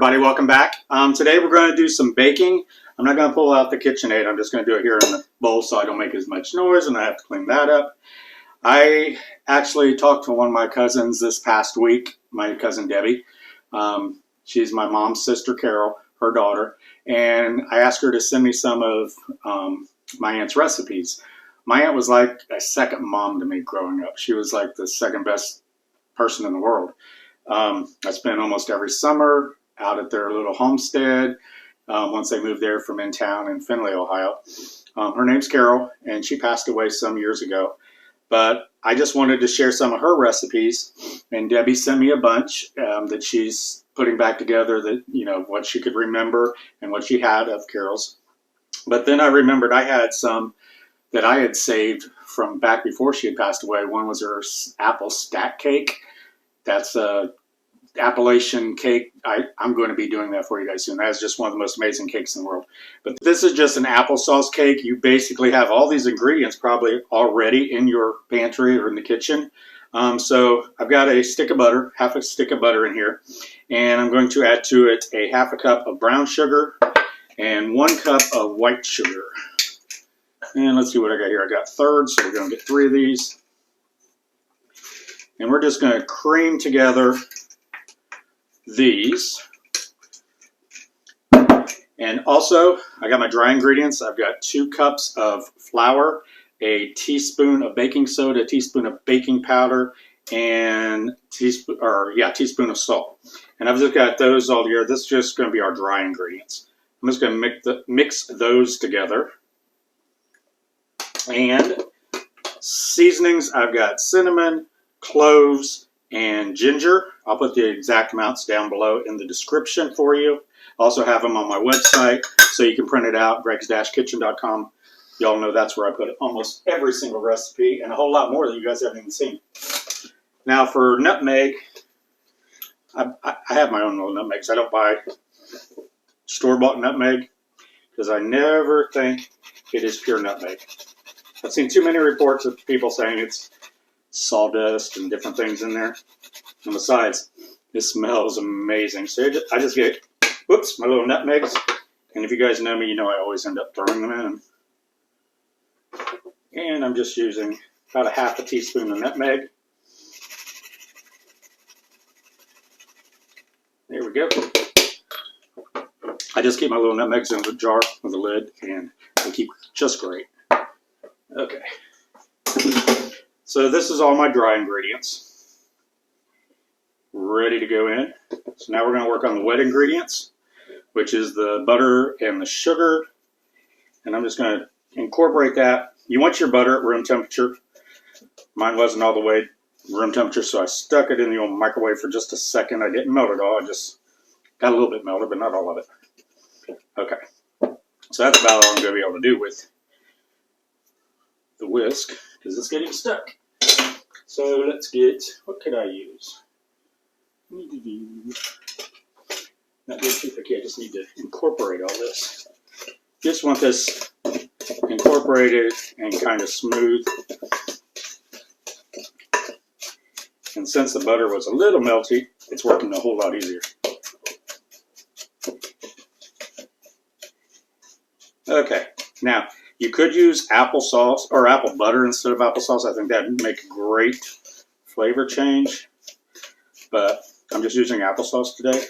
everybody, welcome back. Today we're going to do some baking. I'm not going to pull out the KitchenAid. I'm just going to do it here in the bowl so I don't make as much noise and I have to clean that up. I actually talked to one of my cousins this past week, my cousin Debbie. She's my mom's sister Carol, her daughter, and I asked her to send me some of my aunt's recipes. My aunt was like a second mom to me growing up. She was like the second best person in the world. I spent almost every summer out at their little homestead once they moved there from in town in Findlay, Ohio. Her name's Carol, and she passed away some years ago. But I just wanted to share some of her recipes, and Debbie sent me a bunch that she's putting back together, that, you know, what she could remember and what she had of Carol's. But then I remembered I had some that I had saved from back before she had passed away. One was her apple stack cake. That's a Appalachian cake. I'm going to be doing that for you guys soon. That is just one of the most amazing cakes in the world. But this is just an applesauce cake. You basically have all these ingredients probably already in your pantry or in the kitchen. So I've got a stick of butter, half a stick of butter in here. And I'm going to add to it a half a cup of brown sugar and 1 cup of white sugar. And let's see what I got here. I got thirds, so we're going to get 3 of these. And we're just going to cream together these. And also, I got my dry ingredients. I've got 2 cups of flour, a teaspoon of baking soda, a teaspoon of baking powder, and teaspoon of salt. And I've just got those all here. This is just going to be our dry ingredients. I'm just going to mix those together. And seasonings, I've got cinnamon, cloves, and ginger. I'll put the exact amounts down below in the description for you. I also have them on my website, so you can print it out, gregs-kitchen.com. Y'all know that's where I put almost every single recipe, and a whole lot more that you guys haven't even seen. Now for nutmeg, I have my own little nutmegs. I don't buy store-bought nutmeg, because I never think it is pure nutmeg. I've seen too many reports of people saying it's sawdust and different things in there. And besides, it smells amazing. So I just get, whoops, my little nutmegs. And if you guys know me, you know I always end up throwing them in. And I'm just using about a half a teaspoon of nutmeg. There we go. I just keep my little nutmegs in the jar with a lid, and they keep just great. Okay. So this is all my dry ingredients ready to go in. So now we're going to work on the wet ingredients, which is the butter and the sugar. And I'm just going to incorporate that. You want your butter at room temperature. Mine wasn't all the way room temperature, so I stuck it in the old microwave for just a second. I didn't melt it all. I just got a little bit melted, but not all of it. Okay. So that's about all I'm going to be able to do with the whisk, because it's getting stuck. So let's get, what could I use? Not good toothpick here, I just need to incorporate all this. Just want this incorporated and kind of smooth. And since the butter was a little melty, it's working a whole lot easier. Okay, now you could use applesauce or apple butter instead of applesauce. I think that would make a great flavor change. But I'm just using applesauce today.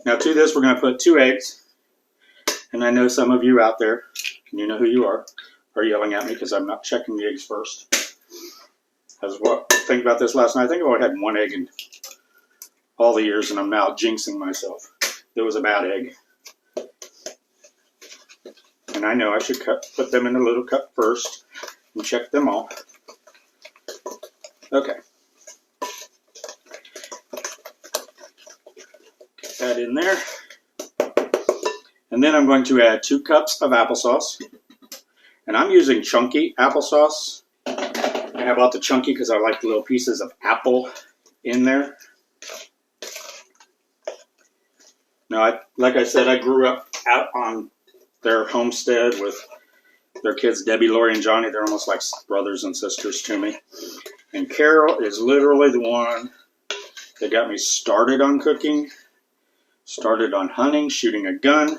Now to this, we're going to put 2 eggs. And I know some of you out there, and you know who you are yelling at me because I'm not checking the eggs first. I was thinking about this last night. I think I only had 1 egg in all the years, and I'm now jinxing myself. It was a bad egg. And I know I should put them in a little cup first and check them all. Okay. Get that in there. And then I'm going to add 2 cups of applesauce. And I'm using chunky applesauce. And I bought the chunky because I like the little pieces of apple in there. Now, like I said, I grew up out on their homestead with their kids, Debbie, Lori, and Johnny. They're almost like brothers and sisters to me. And Carol is literally the one that got me started on cooking. Started on hunting, shooting a gun.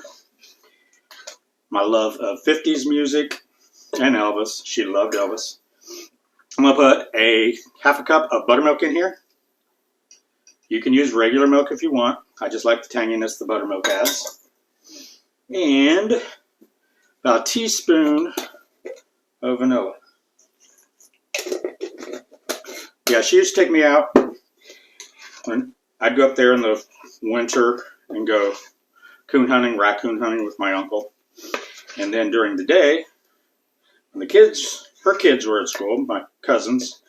My love of 50s music and Elvis. She loved Elvis. I'm going to put a half a cup of buttermilk in here. You can use regular milk if you want. I just like the tanginess the buttermilk has. And about a teaspoon of vanilla. Yeah, she used to take me out when I'd go up there in the winter and go coon hunting, raccoon hunting with my uncle. And then during the day, when her kids were at school, my cousins,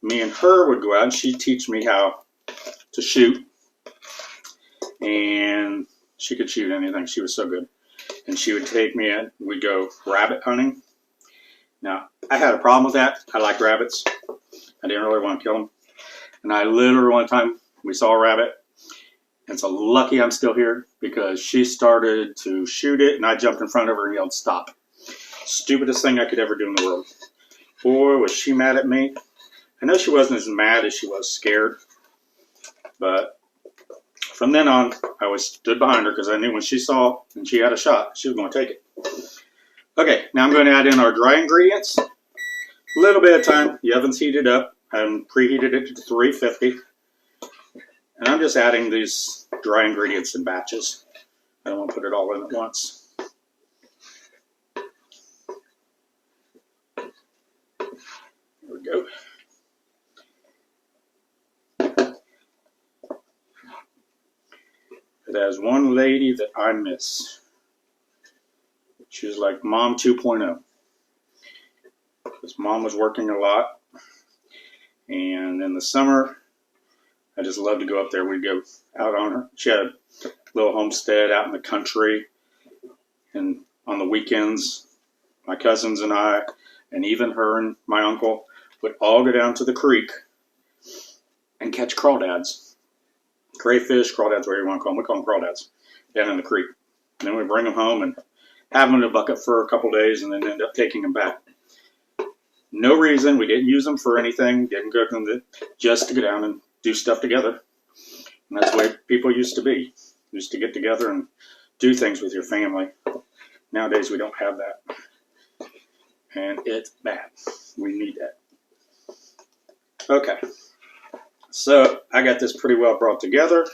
me and her would go out and she'd teach me how to shoot. And she could shoot anything. She was so good. And she would take me in. We'd go rabbit hunting. Now, I had a problem with that. I like rabbits. I didn't really want to kill them. And I literally, one time, we saw a rabbit. And so lucky I'm still here because she started to shoot it and I jumped in front of her and yelled, "Stop." Stupidest thing I could ever do in the world. Boy, was she mad at me. I know she wasn't as mad as she was scared. But from then on, I always stood behind her because I knew when she saw and she had a shot, she was going to take it. Okay, now I'm going to add in our dry ingredients. A little bit of time. The oven's heated up. I preheated it to 350. And I'm just adding these dry ingredients in batches. I don't want to put it all in at once. There we go. It has one lady that I miss. She was like Mom 2.0. Because Mom was working a lot. And in the summer, I just loved to go up there. We'd go out on her. She had a little homestead out in the country. And on the weekends, my cousins and I, and even her and my uncle, would all go down to the creek and catch crawdads. Crayfish, crawdads, whatever you want to call them. We call them crawdads down in the creek. And then we bring them home and have them in a bucket for a couple days and then end up taking them back. No reason. We didn't use them for anything. Didn't cook them, just to go down and do stuff together. And that's the way people used to be. Used to get together and do things with your family. Nowadays we don't have that. And it's bad. We need that. Okay. So I got this pretty well brought together.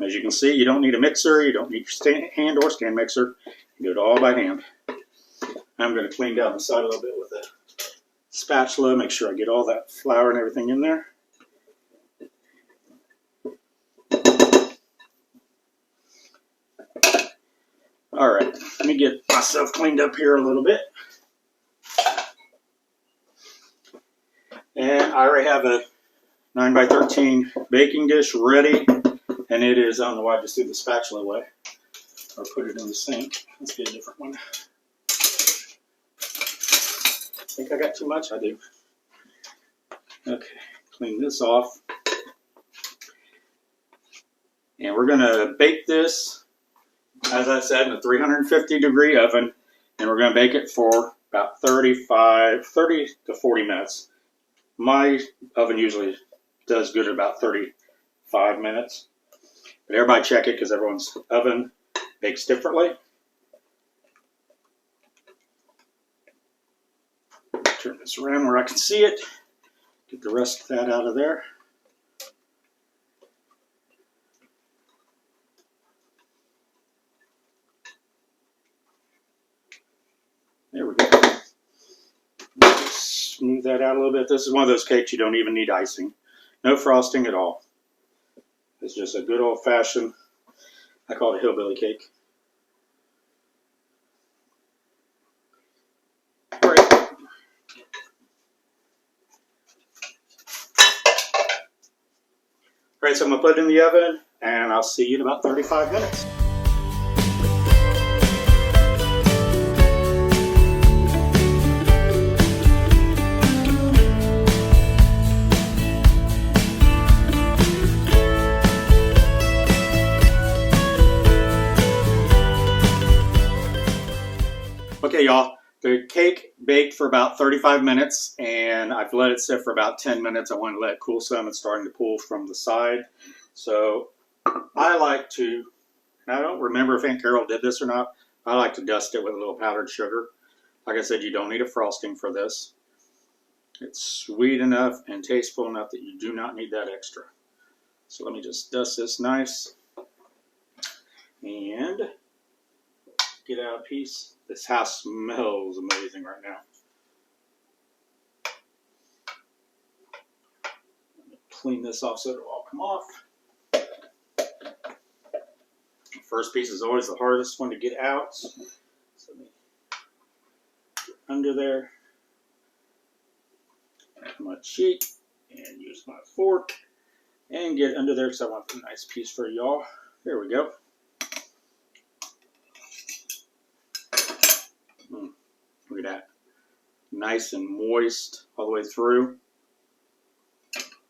As you can see, you don't need a mixer. You don't need your hand or stand mixer. You do it all by hand. I'm going to clean down the side a little bit with a spatula. Make sure I get all that flour and everything in there. All right, let me get myself cleaned up here a little bit. And I already have a 9x13 baking dish ready, and it is, I don't know why I just threw the spatula away, or put it in the sink. Let's get a different one. Think I got too much? I do. Okay, clean this off. And we're going to bake this, as I said, in a 350-degree oven, and we're going to bake it for about 30 to 40 minutes. My oven usually does good at about 35 minutes. But everybody check it because everyone's oven bakes differently. Turn this around where I can see it. Get the rest of that out of there. There we go. Smooth that out a little bit. This is one of those cakes you don't even need icing. No frosting at all. It's just a good old-fashioned, I call it a hillbilly cake. All right, so I'm going to put it in the oven, and I'll see you in about 35 minutes. Okay, y'all, the cake baked for about 35 minutes, and I've let it sit for about 10 minutes. I want to let it cool some. It's starting to pull from the side. So I like to, and I don't remember if Aunt Carol did this or not, I like to dust it with a little powdered sugar. Like I said, you don't need a frosting for this. It's sweet enough and tasteful enough that you do not need that extra. So let me just dust this nice and get out a piece. This house smells amazing right now. Let me clean this off so it'll all come off. The first piece is always the hardest one to get out. So let me get under there. My cheek and use my fork and get under there because I want a nice piece for y'all. There we go. Look at that. Nice and moist all the way through.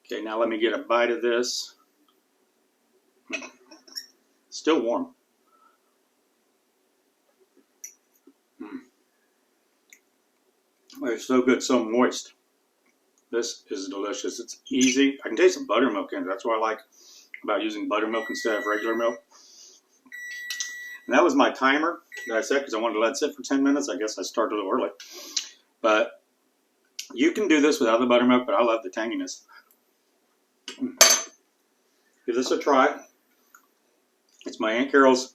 Okay, now let me get a bite of this. Still warm. It's so good, so moist. This is delicious. It's easy. I can taste some buttermilk in it. That's what I like about using buttermilk instead of regular milk. And that was my timer that I set because I wanted to let it sit for 10 minutes. I guess I started a little early. But you can do this without the buttermilk, but I love the tanginess. Give this a try. It's my Aunt Carol's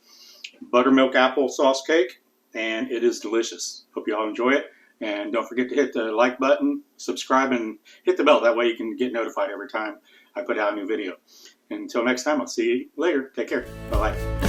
Buttermilk Applesauce cake, and it is delicious. Hope you all enjoy it. And don't forget to hit the like button, subscribe, and hit the bell. That way you can get notified every time I put out a new video. And until next time, I'll see you later. Take care. Bye-bye.